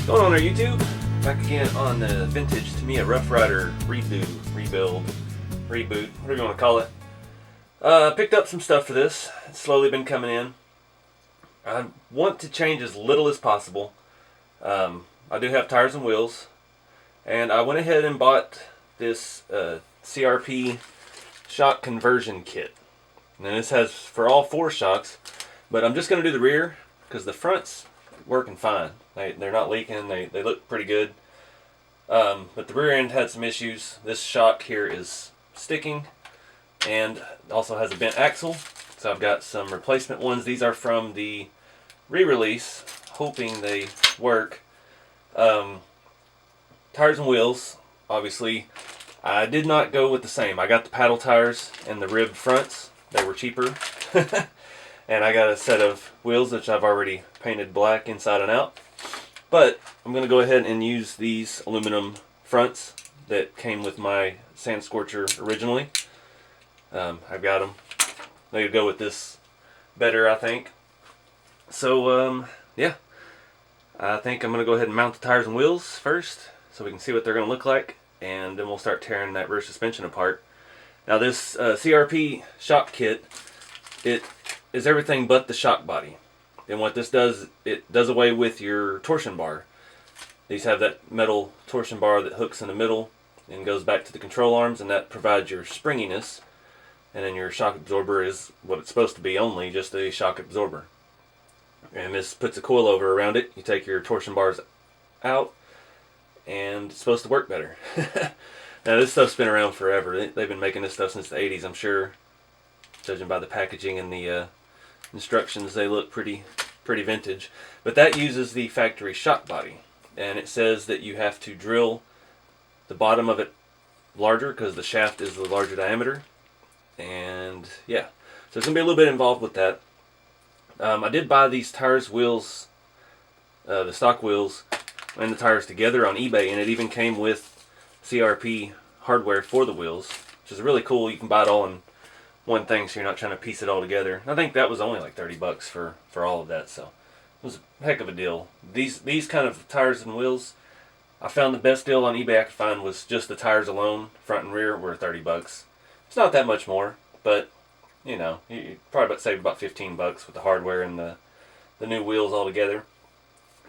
What's going on there, YouTube? Back again on the vintage Tamiya Rough Rider redo, rebuild, reboot, whatever you want to call it. Picked up some stuff for this. It's slowly been coming in. I want to change as little as possible. I do have tires and wheels, and I went ahead and bought this CRP shock conversion kit. And this has for all four shocks, but I'm just going to do the rear because the front's working fine. They're not leaking. They look pretty good. But the rear end had some issues. This shock here is sticking and also has a bent axle. So I've got some replacement ones. These are from the re-release, hoping they work. Tires and wheels, obviously, I did not go with the same. I got the paddle tires and the ribbed fronts. They were cheaper. And I got a set of wheels which I've already painted black inside and out. But I'm going to go ahead and use these aluminum fronts that came with my Sand Scorcher originally. I've got them. They would go with this better, I think. So, yeah. I think I'm going to go ahead and mount the tires and wheels first so we can see what they're going to look like. And then we'll start tearing that rear suspension apart. Now this CRP shock kit, it is everything but the shock body. And what this does, it does away with your torsion bar. These have that metal torsion bar that hooks in the middle and goes back to the control arms, and that provides your springiness. And then your shock absorber is what it's supposed to be, only just a shock absorber. And this puts a coilover around it. You take your torsion bars out, and it's supposed to work better. Now this stuff's been around forever. They've been making this stuff since the 80s, I'm sure. Judging by the packaging and the instructions, they look pretty vintage. But that uses the factory shock body, and it says that you have to drill the bottom of it larger because the shaft is the larger diameter. And yeah, so it's gonna be a little bit involved with that. I did buy these tires, wheels, the stock wheels and the tires together on eBay, and it even came with CRP hardware for the wheels, which is really cool. You can buy it all in one thing, so you're not trying to piece it all together. I think that was only like 30 bucks for all of that, so it was a heck of a deal. These kind of tires and wheels, I found the best deal on eBay I could find was just the tires alone, front and rear, were 30 bucks. It's not that much more, but you know, you probably saved about 15 bucks with the hardware and the new wheels all together.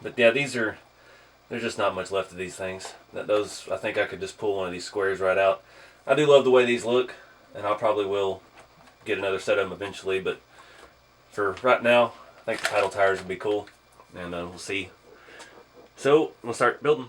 But yeah, there's just not much left of these things. Those, I think I could just pull one of these squares right out. I do love the way these look, and I probably will get another set of them eventually, but for right now, I think the paddle tires would be cool, and we'll see. So, we'll start building.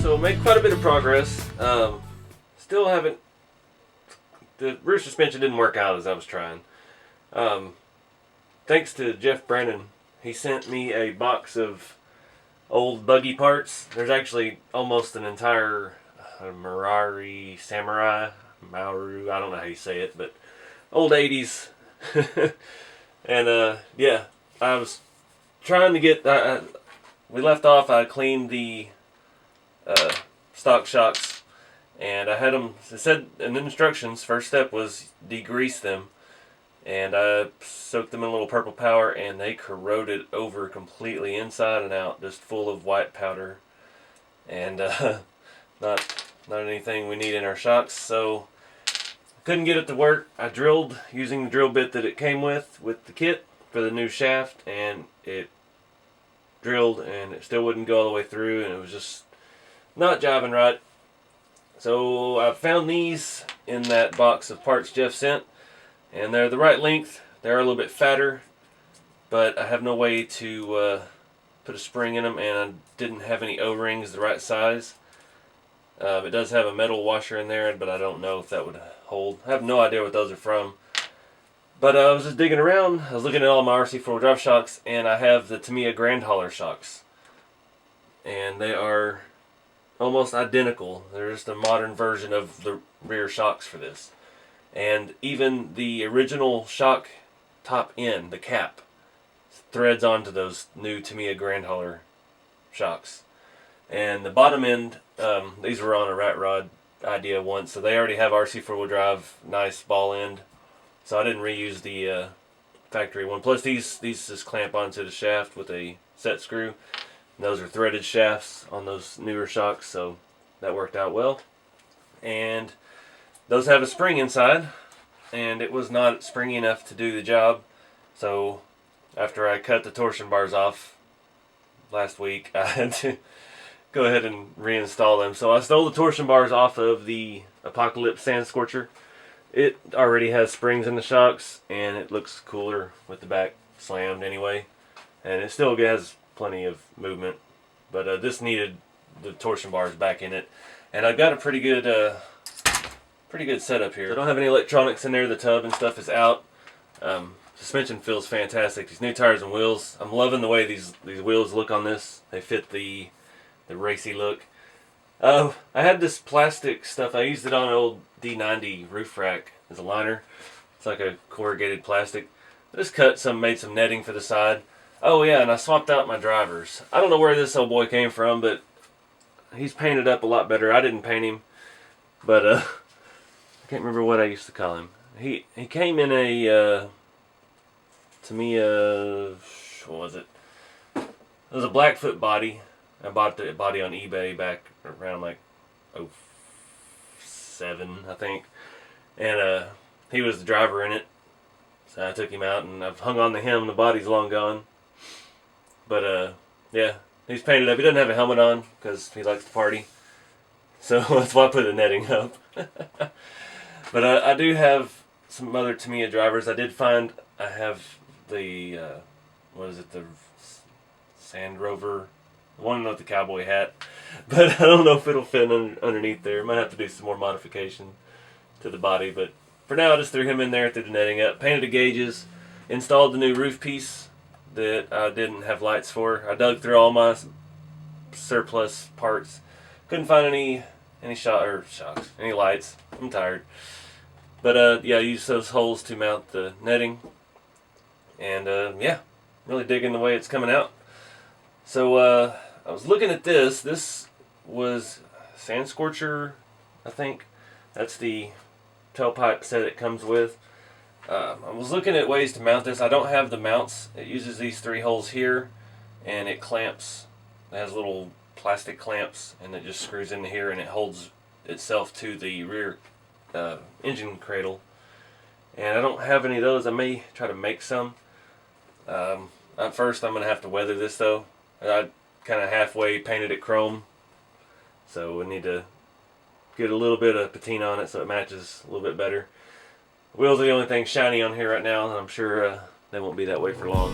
So made quite a bit of progress. Still haven't. The rear suspension didn't work out as I was trying. Thanks to Jeff Brandon, he sent me a box of old buggy parts. There's actually almost an entire Mauru, I don't know how you say it, but old 80s. And yeah, I was trying to get. We left off. I cleaned the stock shocks, and I had them. It said in the instructions, first step was degrease them, and I soaked them in a little purple powder, and they corroded over completely inside and out, just full of white powder, and not anything we need in our shocks. So couldn't get it to work. I drilled using the drill bit that it came with the kit for the new shaft, and it drilled and it still wouldn't go all the way through, and it was just not jiving right. So I found these in that box of parts Jeff sent, and they're the right length. They're a little bit fatter, but I have no way to put a spring in them, and I didn't have any O-rings the right size. It does have a metal washer in there, but I don't know if that would hold. I have no idea what those are from. But I was just digging around. I was looking at all my RC four-wheel drive shocks, and I have the Tamiya Grand Hauler shocks. And they are almost identical. They're just a modern version of the rear shocks for this. And even the original shock top end, the cap, threads onto those new Tamiya Grand Hauler shocks. And the bottom end, these were on a rat rod idea once, so they already have RC four-wheel drive, nice ball end. So I didn't reuse the factory one. Plus these just clamp onto the shaft with a set screw. And those are threaded shafts on those newer shocks, so that worked out well. And those have a spring inside, and it was not springy enough to do the job. So after I cut the torsion bars off last week, I had to go ahead and reinstall them. So I stole the torsion bars off of the Apocalypse Sand Scorcher. It already has springs in the shocks, and it looks cooler with the back slammed anyway. And it still has plenty of movement, but this needed the torsion bars back in it. And I've got a pretty good setup here. I don't have any electronics in there. The tub and stuff is out. Suspension feels fantastic. These new tires and wheels. I'm loving the way these wheels look on this. They fit the racy look. I had this plastic stuff. I used it on an old D90 roof rack as a liner. It's like a corrugated plastic. I just made some netting for the side. Oh yeah, and I swapped out my drivers. I don't know where this old boy came from, but he's painted up a lot better. I didn't paint him, but I can't remember what I used to call him. He came in a Tamiya, what was it? It was a Blackfoot body. I bought the body on eBay back around like 07, I think. And he was the driver in it. So I took him out and I've hung on to him. The body's long gone. But yeah, he's painted up. He doesn't have a helmet on because he likes to party. So that's why I put the netting up. But I do have some other Tamiya drivers. I did find I have the, what is it, the Sand Rover, the one with the cowboy hat. But I don't know if it'll fit underneath there. Might have to do some more modification to the body. But for now, I just threw him in there, threw the netting up, painted the gauges, installed the new roof piece that I didn't have lights for. I dug through all my surplus parts. Couldn't find any shocks, any lights. I'm tired. But yeah, I used those holes to mount the netting. And yeah, really digging the way it's coming out. So I was looking at this. This was Sand Scorcher, I think. That's the tailpipe set it comes with. I was looking at ways to mount this. I don't have the mounts. It uses these 3 holes here, and it clamps. It has little plastic clamps, and it just screws into here, and it holds itself to the rear engine cradle. And I don't have any of those. I may try to make some. At first, I'm going to have to weather this, though. I kind of halfway painted it chrome, so we need to get a little bit of patina on it so it matches a little bit better. Wheels are the only thing shiny on here right now, and I'm sure they won't be that way for long.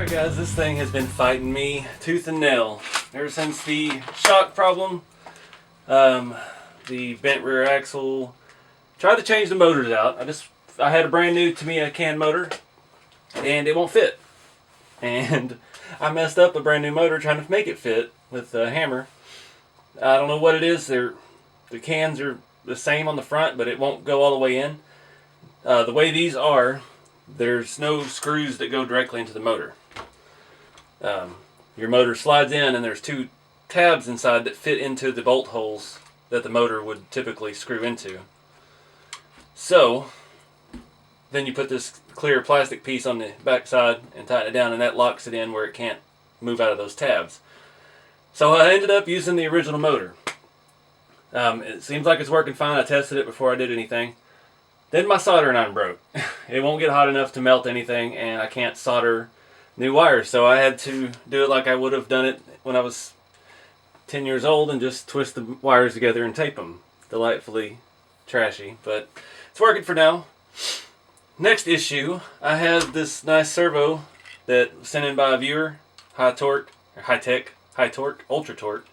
Alright guys, this thing has been fighting me tooth and nail ever since the shock problem, the bent rear axle. Tried to change the motors out. I had a brand new Tamiya can motor and it won't fit. And I messed up a brand new motor trying to make it fit with a hammer. I don't know what it is. The cans are the same on the front, but it won't go all the way in. The way these are, there's no screws that go directly into the motor. Your motor slides in and there's two tabs inside that fit into the bolt holes that the motor would typically screw into. So then you put this clear plastic piece on the back side and tighten it down, and that locks it in where it can't move out of those tabs. So I ended up using the original motor. It seems like it's working fine. I tested it before I did anything. Then my soldering iron broke. It won't get hot enough to melt anything, and I can't solder new wires. So I had to do it like I would have done it when I was 10 years old and just twist the wires together and tape them. Delightfully trashy, but it's working for now. Next issue, I have this nice servo that was sent in by a viewer, high torque, ultra torque,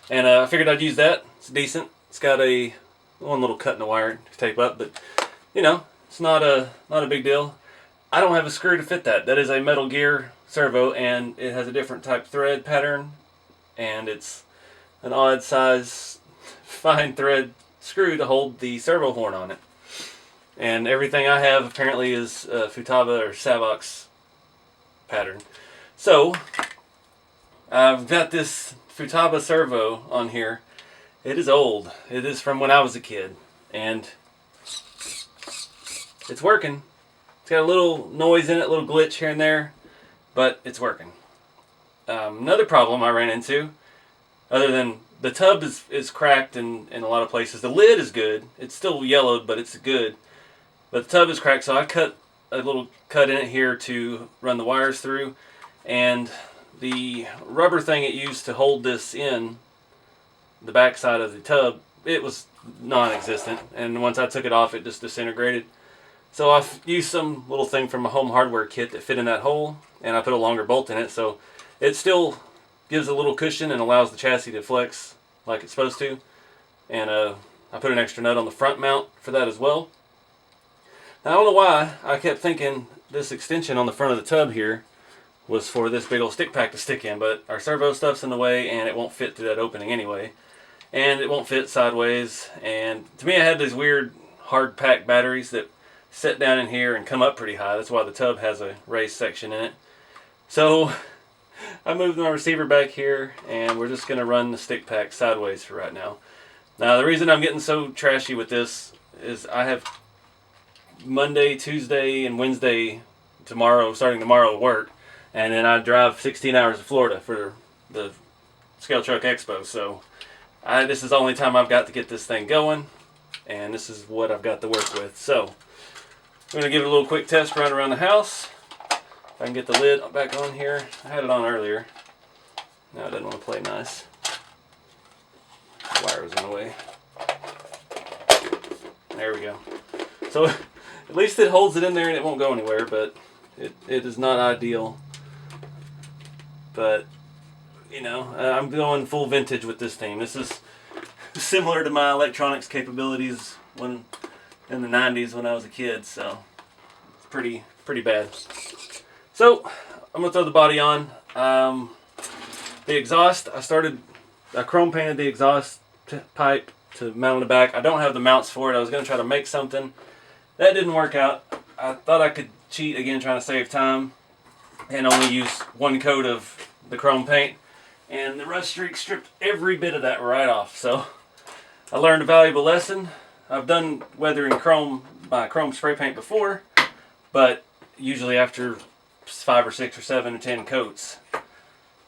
and I figured I'd use that. It's decent. It's got one little cut in the wire to tape up, but you know, it's not a big deal. I don't have a screw to fit that. That is a metal gear servo, and it has a different type thread pattern, and it's an odd size fine thread screw to hold the servo horn on it. And everything I have apparently is Futaba or Savox pattern. So I've got this Futaba servo on here. It is old. It is from when I was a kid, and it's working. It's got a little noise in it, a little glitch here and there, but it's working. Another problem I ran into, other than the tub is cracked in a lot of places. The lid is good. It's still yellowed, but it's good. But the tub is cracked, so I cut a little cut in it here to run the wires through. And the rubber thing it used to hold this in, the back side of the tub, it was non-existent. And once I took it off, it just disintegrated. So I've used some little thing from a home hardware kit that fit in that hole, and I put a longer bolt in it, so it still gives a little cushion and allows the chassis to flex like it's supposed to. And I put an extra nut on the front mount for that as well. Now, I don't know why I kept thinking this extension on the front of the tub here was for this big old stick pack to stick in, but our servo stuff's in the way and it won't fit through that opening anyway. And it won't fit sideways. And to me, I had these weird hard pack batteries that set down in here and come up pretty high. That's why the tub has a raised section in it. So I moved my receiver back here, and we're just going to run the stick pack sideways for right now. Now, the reason I'm getting so trashy with this is I have Monday, Tuesday, and Wednesday starting tomorrow work, and then I drive 16 hours to Florida for the Scale Truck Expo. So this is the only time I've got to get this thing going, and this is what I've got to work with. So I'm going to give it a little quick test run around the house. If I can get the lid back on here. I had it on earlier. Now it doesn't want to play nice. The wire was in the way. There we go. So at least it holds it in there and it won't go anywhere, but it is not ideal. But, you know, I'm going full vintage with this thing. This is similar to my electronics capabilities in the 90s when I was a kid, so it's pretty bad. So I'm going to throw the body on. The exhaust, I chrome painted the exhaust pipe to mount on the back. I don't have the mounts for it. I was going to try to make something. That didn't work out. I thought I could cheat again, trying to save time, and only use one coat of the chrome paint. And the rust streak stripped every bit of that right off. So I learned a valuable lesson. I've done weathering chrome by chrome spray paint before, but usually after 5 or 6 or 7 or 10 coats.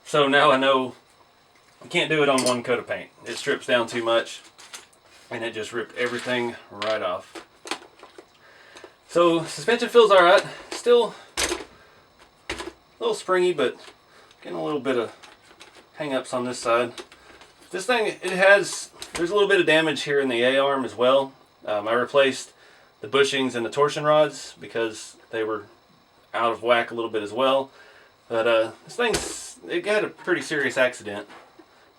So now I know I can't do it on one coat of paint. It strips down too much, and it just ripped everything right off. So suspension feels alright. Still a little springy, but getting a little bit of hang-ups on this side. This thing, there's a little bit of damage here in the A-arm as well. I replaced the bushings and the torsion rods because they were out of whack a little bit as well. But it had a pretty serious accident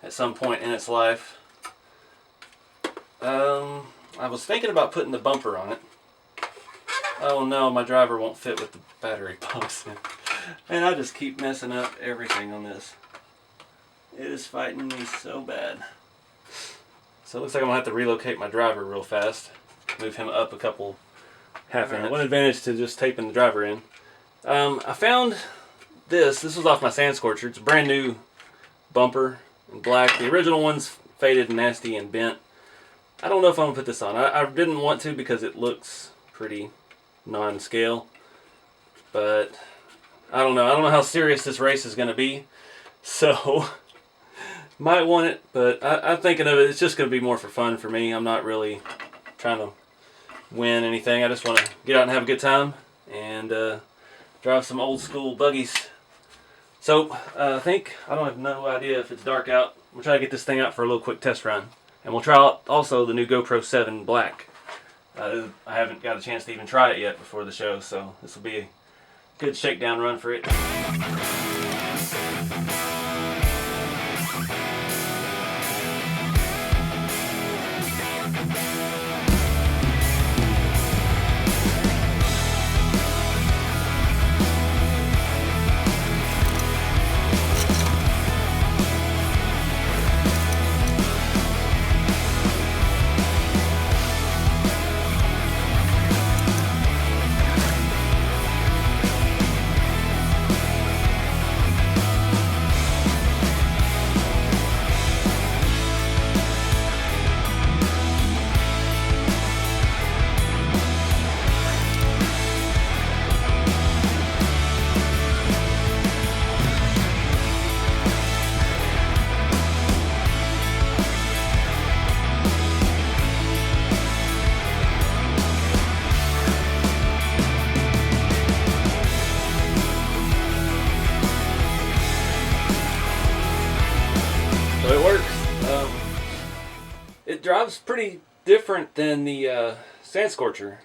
at some point in its life. I was thinking about putting the bumper on it. Oh no, my driver won't fit with the battery pumps. And I just keep messing up everything on this. It is fighting me so bad. So it looks like I'm going to have to relocate my driver real fast. Move him up a couple half inch. One advantage to just taping the driver in. I found this. This was off my Sand Scorcher. It's a brand new bumper in black. The original one's faded and nasty and bent. I don't know if I'm going to put this on. I didn't want to because it looks pretty non-scale. But I don't know. I don't know how serious this race is going to be. So might want it, but I'm thinking of it. It's just going to be more for fun for me. I'm not really trying to win anything. I just want to get out and have a good time and drive some old school buggies. So I don't have no idea if it's dark out. We'll try to get this thing out for a little quick test run. And we'll try out also the new GoPro 7 Black. I haven't got a chance to even try it yet before the show, so this will be a good shakedown run for it. So it works. It drives pretty different than the Sand Scorcher.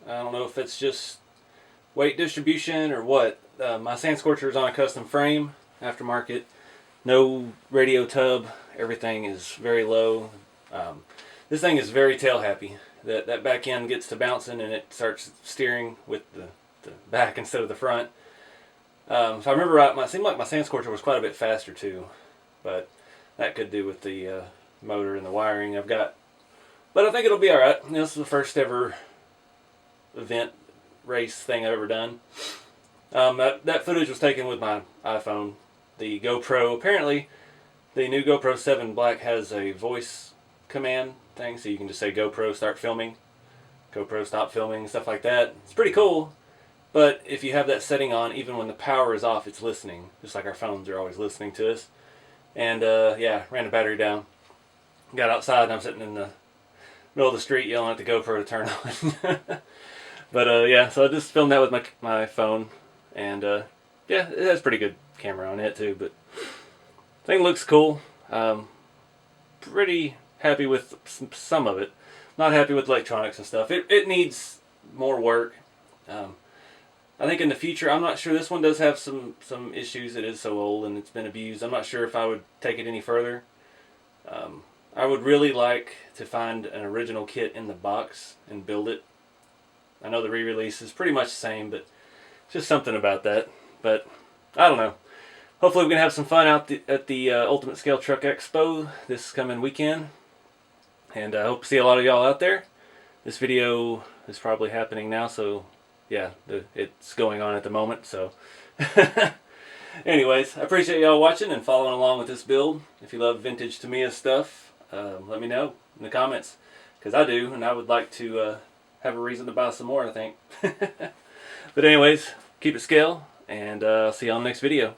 I don't know if it's just weight distribution or what. My Sand Scorcher is on a custom frame, aftermarket. No radio tub. Everything is very low. This thing is very tail happy. That back end gets to bouncing and it starts steering with the back instead of the front. If I remember right, it seemed like my Sand Scorcher was quite a bit faster too, but that could do with the motor and the wiring I've got. But I think it'll be alright. This is the first ever event race thing I've ever done. That footage was taken with my iPhone. The GoPro, apparently the new GoPro 7 Black has a voice command thing, so you can just say GoPro start filming, GoPro stop filming, stuff like that. It's pretty cool, but if you have that setting on, even when the power is off, it's listening, just like our phones are always listening to us. And yeah, ran the battery down. Got outside and I'm sitting in the middle of the street yelling at the GoPro to turn on. But yeah, so I just filmed that with my phone. And yeah, it has pretty good camera on it too. But thing looks cool. Pretty happy with some of it. Not happy with electronics and stuff. It needs more work. I think in the future, I'm not sure, this one does have some issues. It is so old and it's been abused. I'm not sure if I would take it any further. I would really like to find an original kit in the box and build it. I know the re-release is pretty much the same, but just something about that. But I don't know. Hopefully we can have some fun out at the Ultimate Scale Truck Expo this coming weekend. And I hope to see a lot of y'all out there. This video is probably happening now, so yeah, it's going on at the moment. So anyways, I appreciate y'all watching and following along with this build. If you love vintage Tamiya stuff, let me know in the comments, because I do, and I would like to have a reason to buy some more, I think. But anyways, keep it scale, and I'll see y'all in the next video.